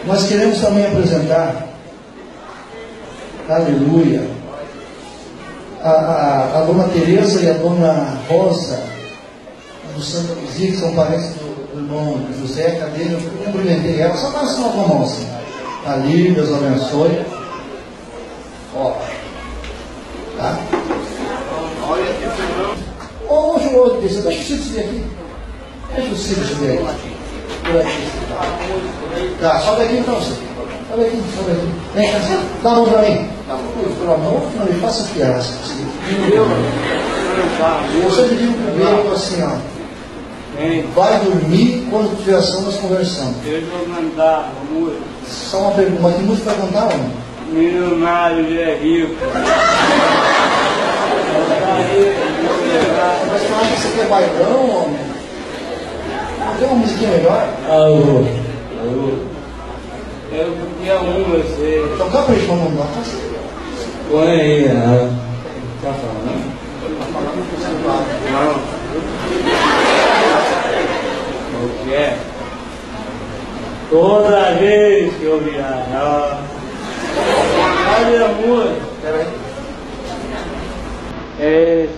Nós queremos também apresentar, aleluia, a dona Teresa e a dona Rosa do Santa Luzia, que são parentes do irmão José. Cadê? Eu cumprimentei ela, só para assinar com a mão assim. Ali, Deus abençoe. Ó, tá? Ô, João, deixa o Ciro subir aqui. Deixa o Ciro subir aqui. Por aqui. Tá, sobe aqui então, Ciro. Sobe aqui. Vem cá, dá a mão pra mim. Pelo amor, não me faça fiasco. Eu sempre digo pro médico assim, ó. Vai dormir quando tiver ação, nós conversamos. Eu vou mandar a música. Só uma pergunta, mas que música vai cantar, homem? Milionário é rico. Mas você acha que você quer bailão, homem? Não tem uma musiquinha melhor? Alô. Eu queria você. Então capricha, vamos lá. Põe aí, tá falando? Não. O que é? Toda vez que eu viajar. Olha a música. Peraí. É.